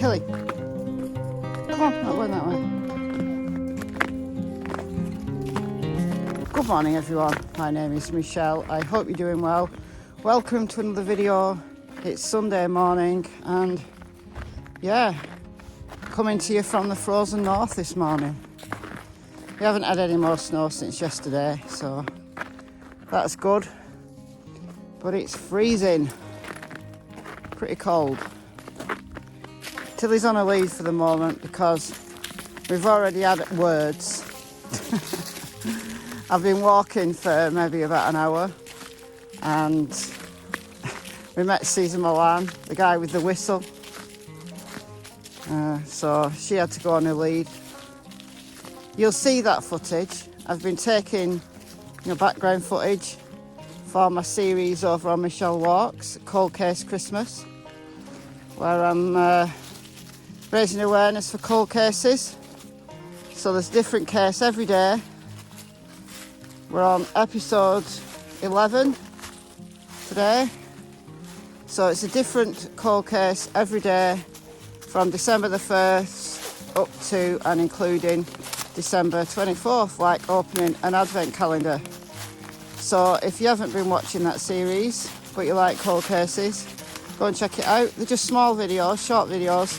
Tilly. Come on, not going that way. Good morning, everyone. My name is Michelle. I hope you're doing well. Welcome to another video. It's Sunday morning and yeah, coming to you from the frozen north this morning. We haven't had any more snow since yesterday, so that's good. But it's freezing. Pretty cold. Tilly's on a lead for the moment because we've already had words. I've been walking for maybe about an hour and we met Caesar Milan, the guy with the whistle. So she had to go on a lead. You'll see that footage. I've been taking background footage for my series over on Michelle Walks, Cold Case Christmas, where I'm raising awareness for cold cases. So there's a different case every day. We're on episode 11 today. So it's a different cold case every day from December the 1st up to and including December 24th, like opening an advent calendar. So if you haven't been watching that series, but you like cold cases, go and check it out. They're just small videos, short videos,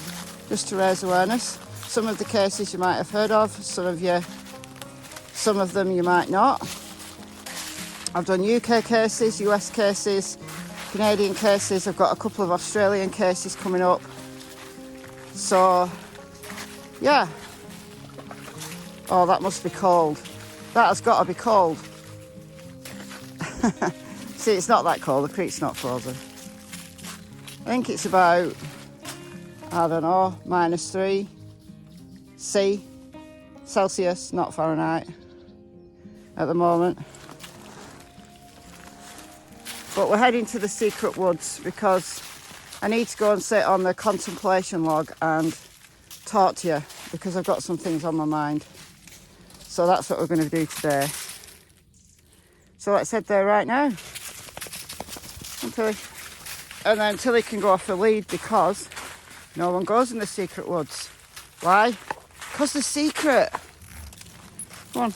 just to raise awareness. Some of the cases you might have heard of, some of them you might not. I've done UK cases, US cases, Canadian cases. I've got a couple of Australian cases coming up. So, yeah. Oh, that must be cold. That has got to be cold. See, it's not that cold. The creek's not frozen. I think it's about, I don't know, -3 C, Celsius, not Fahrenheit, at the moment. But we're heading to the secret woods because I need to go and sit on the contemplation log and talk to you because I've got some things on my mind. So that's what we're going to do today. So let's head there right now. And then Tilly can go off the lead because no one goes in the secret woods. Why? Because they're secret. Come on.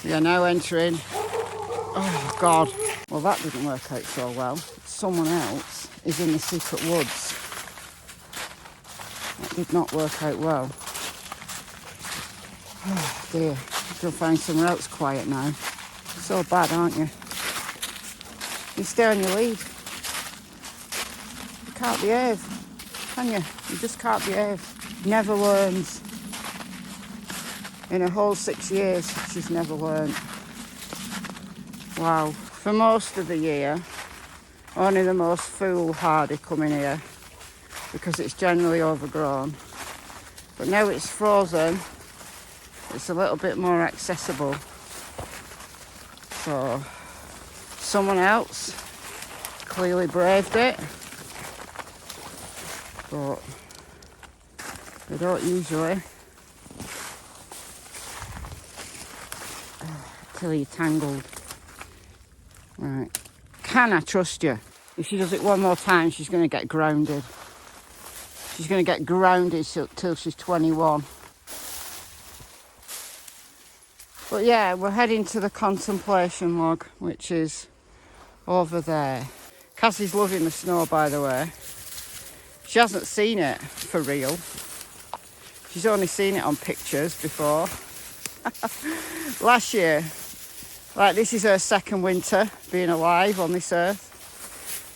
We are now entering. Oh, God. Well, that didn't work out so well. Someone else is in the secret woods. That did not work out well. Oh, dear. Go find somewhere else quiet now. So bad, aren't you? You stay on your lead. You can't behave, can you? You just can't behave. Never learns. In a whole 6 years, she's never learned. Wow. For most of the year, only the most foolhardy come in here because it's generally overgrown. But now it's frozen, it's a little bit more accessible. So someone else clearly braved it, but they don't usually. Till you're tangled. Right. Can I trust you? If she does it one more time, she's going to get grounded. She's going to get grounded till she's 21. But yeah, we're heading to the contemplation log, which is over there. Cassie's loving the snow, by the way. She hasn't seen it for real. She's only seen it on pictures before. Last year, like this is her second winter being alive on this earth.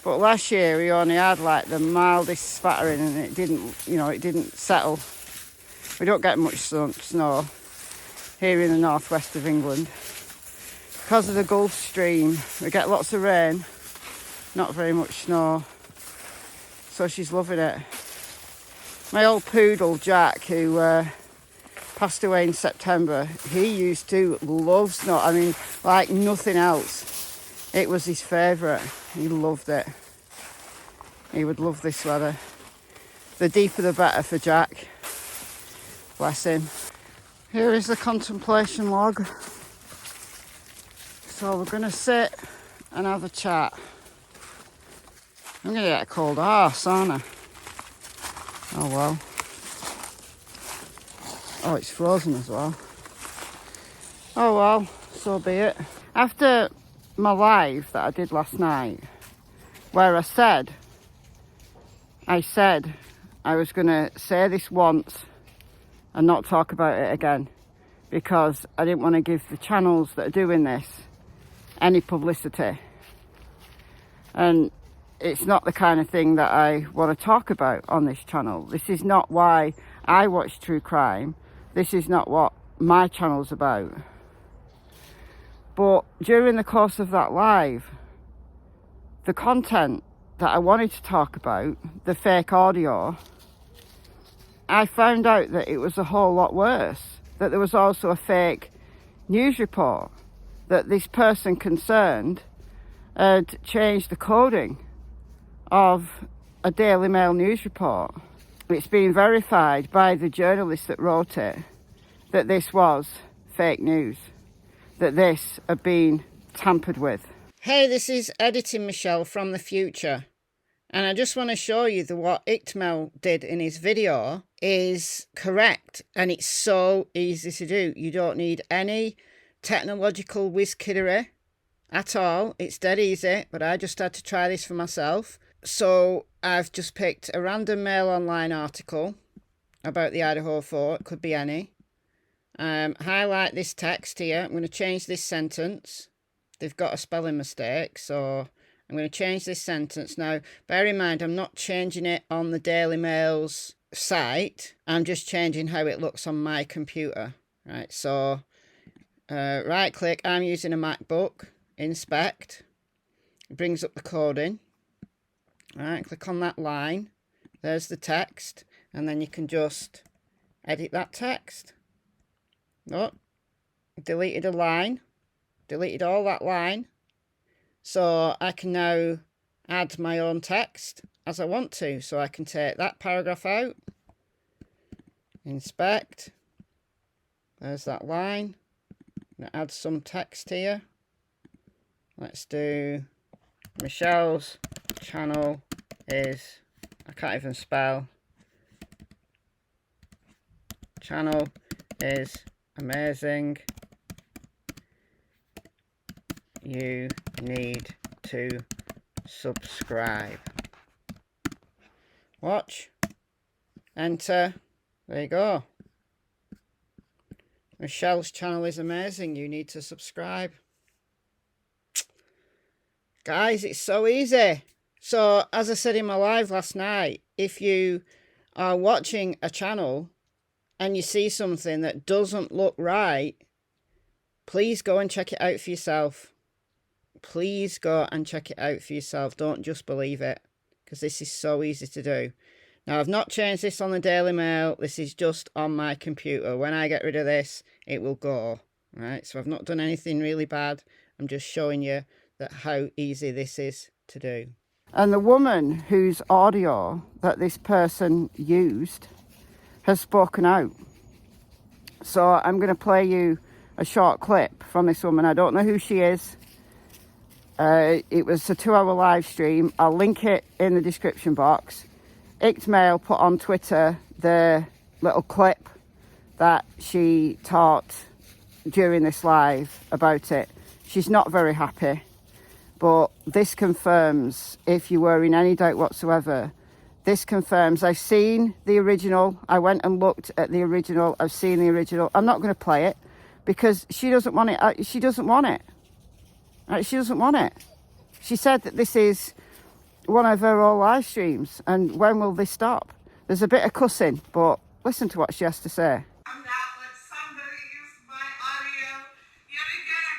But last year we only had like the mildest spattering and it didn't settle. We don't get much snow here in the northwest of England. Because of the Gulf Stream, we get lots of rain, not very much snow. So she's loving it. My old poodle, Jack, who passed away in September, he used to love snow. I mean, like nothing else. It was his favourite. He loved it. He would love this weather. The deeper the better for Jack. Bless him. Here is the contemplation log. So we're going to sit and have a chat. I'm going to get a cold arse, aren't I? Oh well. Oh, it's frozen as well. Oh well, so be it. After my live that I did last night, where I said I was going to say this once and not talk about it again, because I didn't want to give the channels that are doing this any publicity. And it's not the kind of thing that I want to talk about on this channel. This is not why I watch true crime. This is not what my channel's about. But during the course of that live, the content that I wanted to talk about, the fake audio, I found out that it was a whole lot worse. That there was also a fake news report, that this person concerned had changed the coding of a Daily Mail news report. It's been verified by the journalist that wrote it that this was fake news, that this had been tampered with. Hey, this is Editing Michelle from the future, and I just want to show you that what Ickedmel did in his video is correct, and it's so easy to do. You don't need any technological whiz-kiddery at all. It's dead easy, but I just had to try this for myself. So I've just picked a random Mail Online article about the Idaho fort, could be any. Highlight this text here. I'm going to change this sentence. They've got a spelling mistake, so I'm going to change this sentence. Now, bear in mind, I'm not changing it on the Daily Mail's site. I'm just changing how it looks on my computer. Right, so right click. I'm using a MacBook. Inspect. It brings up the coding. Right, click on that line. There's the text, and then you can just edit that text. Oh, deleted a line. Deleted all that line. So I can now add my own text as I want to. So I can take that paragraph out. Inspect. There's that line. I'm going to add some text here. Let's do Michelle's channel is, I can't even spell. Channel is amazing. You need to subscribe. Watch. Enter. There you go. Michelle's channel is amazing. You need to subscribe. Guys, it's so easy. So, as I said in my live last night, if you are watching a channel and you see something that doesn't look right, please go and check it out for yourself. Please go and check it out for yourself. Don't just believe it, because this is so easy to do. Now, I've not changed this on the Daily Mail. This is just on my computer. When I get rid of this, it will go. Right? So I've not done anything really bad. I'm just showing you that how easy this is to do. And the woman whose audio that this person used has spoken out. So I'm going to play you a short clip from this woman. I don't know who she is. It was a 2-hour live stream. I'll link it in the description box. Ickedmel put on Twitter the little clip that she taught during this live about it. She's not very happy, but this confirms, if you were in any doubt whatsoever, this confirms. I've seen the original. I went and looked at the original. I've seen the original. I'm not going to play it because she doesn't want it. She doesn't want it. She doesn't want it. She said that this is one of her old live streams, and when will this stop? There's a bit of cussing, but listen to what she has to say. I'm not let somebody use my audio yet again.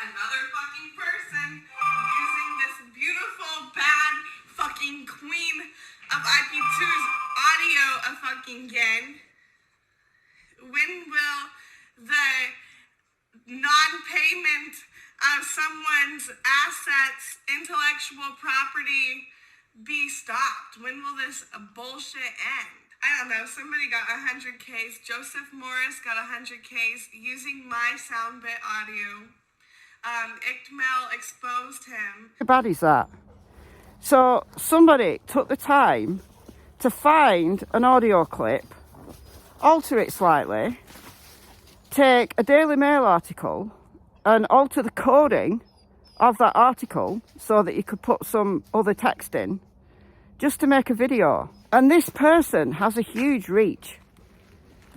Another fucking person using this beautiful, bad fucking queen of IP2's audio again. When will the non-payment of someone's assets, intellectual property, be stopped? When will this bullshit end? I don't know. Somebody got 100 Ks. Joseph Morris got 100 Ks using my soundbit audio. Ickedmel exposed him. How bad is that? So somebody took the time to find an audio clip, alter it slightly, take a Daily Mail article and alter the coding of that article so that you could put some other text in, just to make a video. And this person has a huge reach.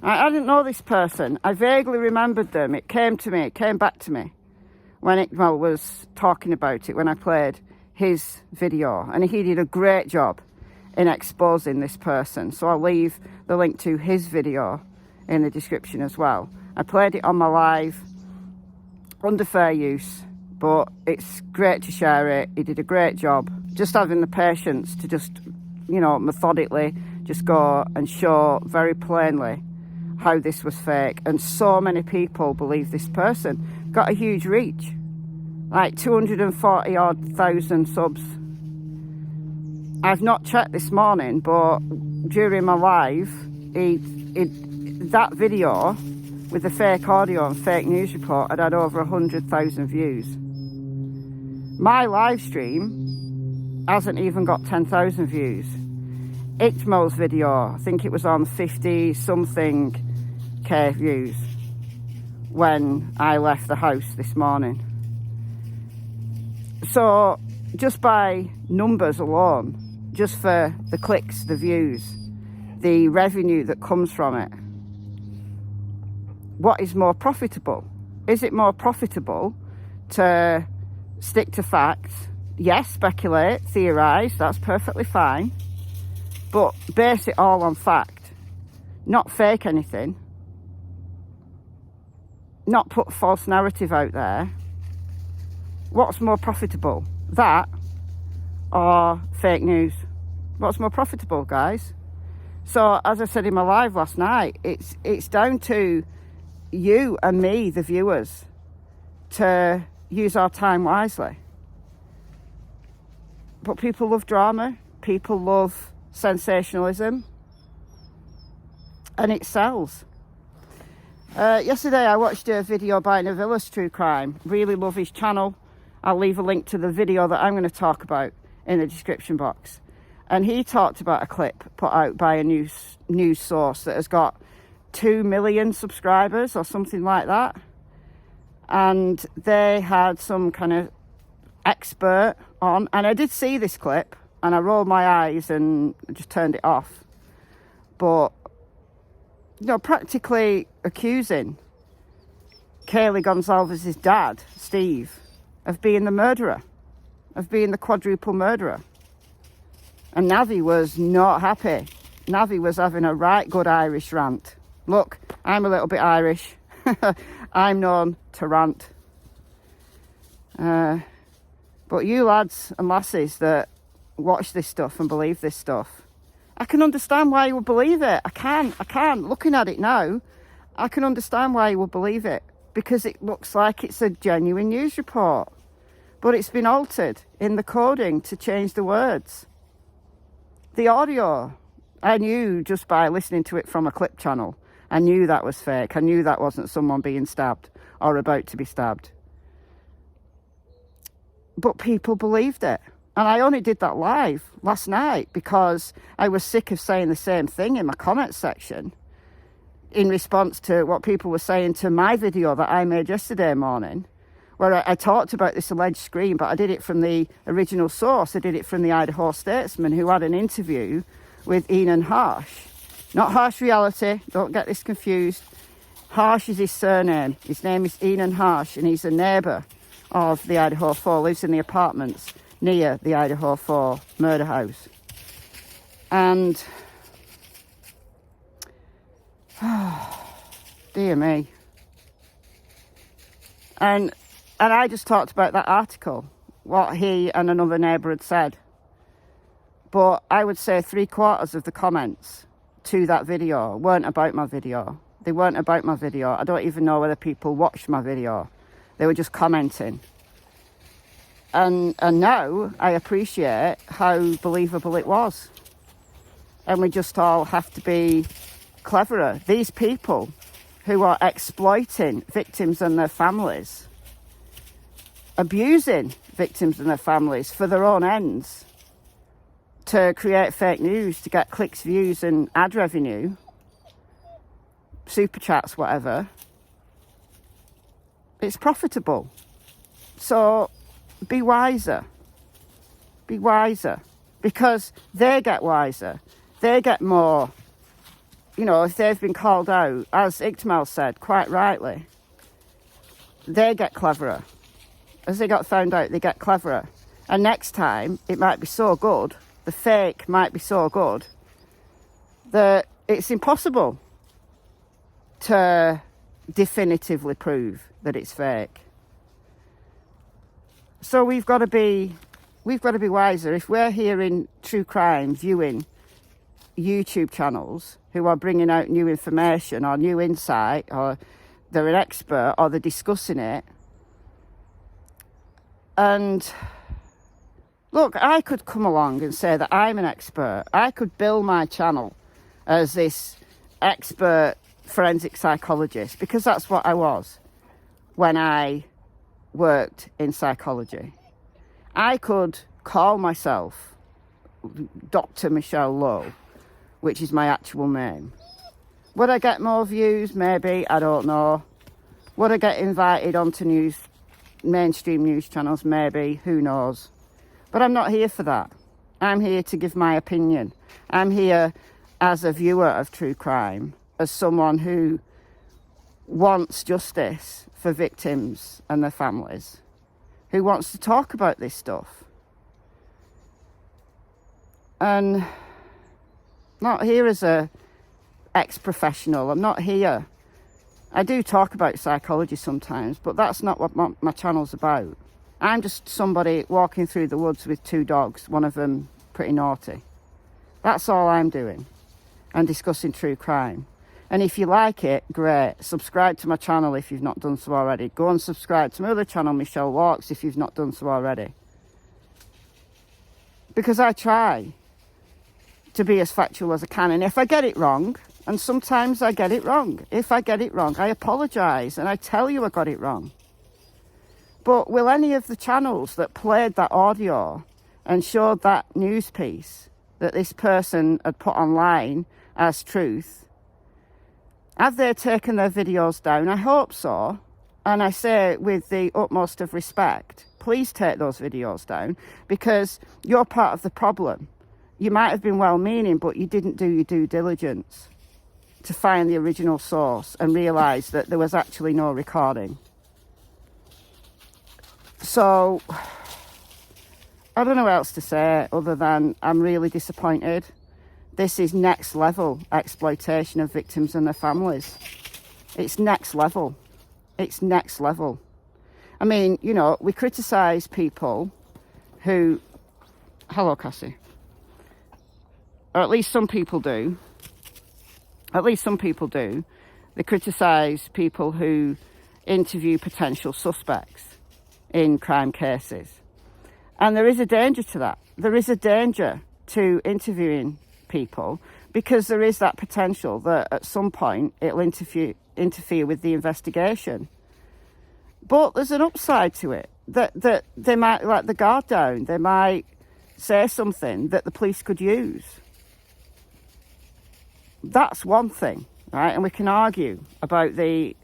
I didn't know this person. I vaguely remembered them. It came back to me when Ickedmel was talking about it, when I played his video. And he did a great job in exposing this person. So I'll leave the link to his video in the description as well. I played it on my live under fair use, but it's great to share it. He did a great job. Just having the patience to just, you know, methodically just go and show very plainly how this was fake. And so many people believe this person. Got a huge reach, like 240,000 subs. I've not checked this morning, but during my live, that video with the fake audio and fake news report had over 100,000 views. My live stream hasn't even got 10,000 views. Ickedmel's video, I think it was on 50 something K views when I left the house this morning. So just by numbers alone, just for the clicks, the views, the revenue that comes from it, what is more profitable? Is it more profitable to stick to facts? Yes, speculate, theorise, that's perfectly fine. But base it all on fact. Not fake anything. Not put false narrative out there. What's more profitable? That or fake news? What's more profitable, guys? So, as I said in my live last night, it's down to you and me, the viewers, to use our time wisely. But people love drama, people love sensationalism, and it sells. Yesterday I watched a video by Navillus True Crime. Really love his channel. I'll leave a link to the video that I'm going to talk about in the description box. And he talked about a clip put out by a news source that has got 2 million subscribers or something like that. And they had some kind of expert on. And I did see this clip and I rolled my eyes and just turned it off. But, you know, practically accusing Kaylee Gonzalez's dad, Steve, of being the murderer, of being the quadruple murderer. And Navi was not happy. Navi was having a right good Irish rant. Look, I'm a little bit Irish. I'm known to rant. But you lads and lasses that watch this stuff and believe this stuff, I can understand why you would believe it. I can. Looking at it now, I can understand why you would believe it. Because it looks like it's a genuine news report. But it's been altered in the coding to change the words. The audio, I knew just by listening to it from a clip channel. I knew that was fake. I knew that wasn't someone being stabbed or about to be stabbed. But people believed it. And I only did that live last night because I was sick of saying the same thing in my comments section in response to what people were saying to my video that I made yesterday morning, where I talked about this alleged scream, but I did it from the original source. I did it from the Idaho Statesman, who had an interview with Inan Harsh. Not Harsh Reality, don't get this confused. Harsh is his surname. His name is Inan Harsh, and he's a neighbour of the Idaho 4, lives in the apartments near the Idaho 4 murder house. And, dear me. And I just talked about that article, what he and another neighbour had said. But I would say 3/4 of the comments to that video weren't about my video. They weren't about my video. I don't even know whether people watched my video. They were just commenting. And now I appreciate how believable it was. And we just all have to be cleverer. These people who are exploiting victims and their families, abusing victims and their families for their own ends, to create fake news to get clicks, views and ad revenue, super chats, whatever, it's profitable. So be wiser. Be wiser. Because they get wiser. They get more, if they've been called out, as Ickedmel said, quite rightly, they get cleverer. As they got found out, they get cleverer. And next time, it might be so good, the fake might be so good, that it's impossible to definitively prove that it's fake. So we've got to be wiser. If we're hearing true crime, viewing YouTube channels who are bringing out new information or new insight, or they're an expert or they're discussing it, and look, I could come along and say that I'm an expert. I could bill my channel as this expert forensic psychologist, because that's what I was when I worked in psychology. I could call myself Dr. Michelle Lowe, which is my actual name. Would I get more views? Maybe. I don't know. Would I get invited onto mainstream news channels? Maybe. Who knows? But I'm not here for that. I'm here to give my opinion. I'm here as a viewer of true crime, as someone who wants justice for victims and their families, who wants to talk about this stuff. And not here as a ex-professional. I'm not here. I do talk about psychology sometimes, but that's not what my channel's about. I'm just somebody walking through the woods with 2 dogs, one of them pretty naughty. That's all I'm doing. And discussing true crime. And if you like it, great. Subscribe to my channel if you've not done so already. Go and subscribe to my other channel, Michelle Walks, if you've not done so already. Because I try to be as factual as I can. And if I get it wrong, and sometimes I get it wrong. If I get it wrong, I apologise and I tell you I got it wrong. But will any of the channels that played that audio and showed that news piece that this person had put online as truth, have they taken their videos down? I hope so. And I say with the utmost of respect, please take those videos down, because you're part of the problem. You might have been well-meaning, but you didn't do your due diligence to find the original source and realise that there was actually no recording. So, I don't know what else to say other than I'm really disappointed. This is next level exploitation of victims and their families. It's next level. It's next level. I mean, we criticise people who... Hello, Cassie. Or at least some people do. They criticise people who interview potential suspects in crime cases. And there is a danger to that. There is a danger to interviewing people, because there is that potential that at some point it'll interfere with the investigation. But there's an upside to it, that they might let the guard down. They might say something that the police could use. That's one thing, right? And we can argue about the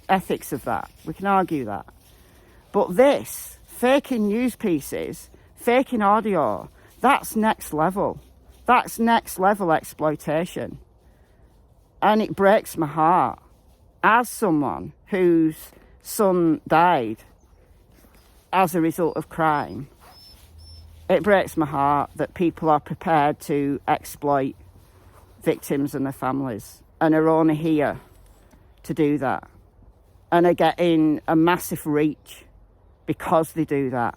ethics of that. We can argue that. But this, faking news pieces, faking audio, that's next level. That's next level exploitation. And it breaks my heart. As someone whose son died as a result of crime, it breaks my heart that people are prepared to exploit victims and their families, and are only here to do that, and are getting a massive reach because they do that.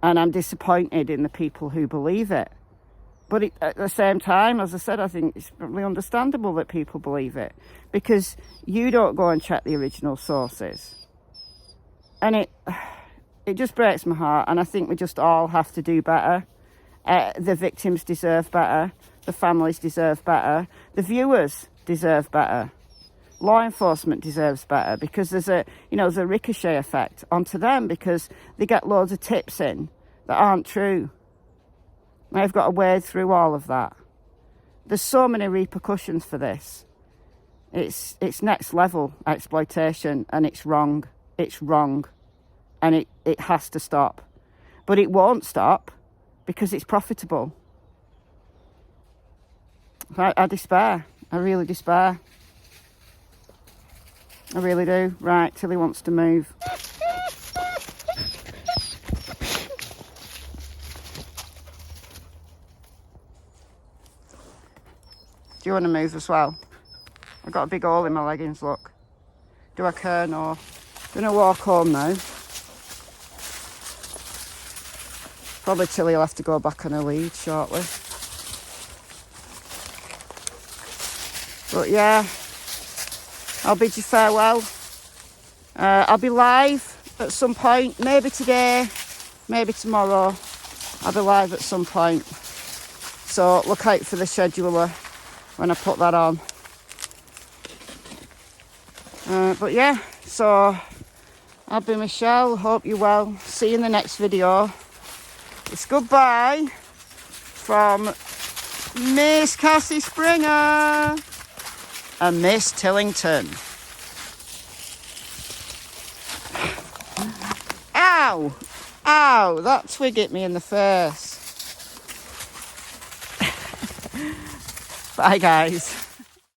And I'm disappointed in the people who believe it. But at the same time, as I said, I think it's probably understandable that people believe it, because you don't go and check the original sources. And it just breaks my heart, and I think we just all have to do better. The victims deserve better. The families deserve better. The viewers deserve better. Law enforcement deserves better, because there's a ricochet effect onto them, because they get loads of tips in that aren't true. I've got to wade through all of that. There's so many repercussions for this. It's next level exploitation, and it's wrong. It's wrong. And it has to stop. But it won't stop because it's profitable. I despair. I really despair. I really do. Right, Tilly wants to move. Do you want to move as well? I've got a big hole in my leggings, look. Do I care? No. Gonna walk home now. Probably Tilly will have to go back on her lead shortly. But yeah, I'll bid you farewell. I'll be live at some point, maybe today, maybe tomorrow. I'll be live at some point. So look out for the scheduler when I put that on. But yeah, so I've been Michelle, hope you're well. See you in the next video. It's goodbye from Miss Cassie Springer and Miss Tillington. Ow! Ow! That twig hit me in the face. Bye guys.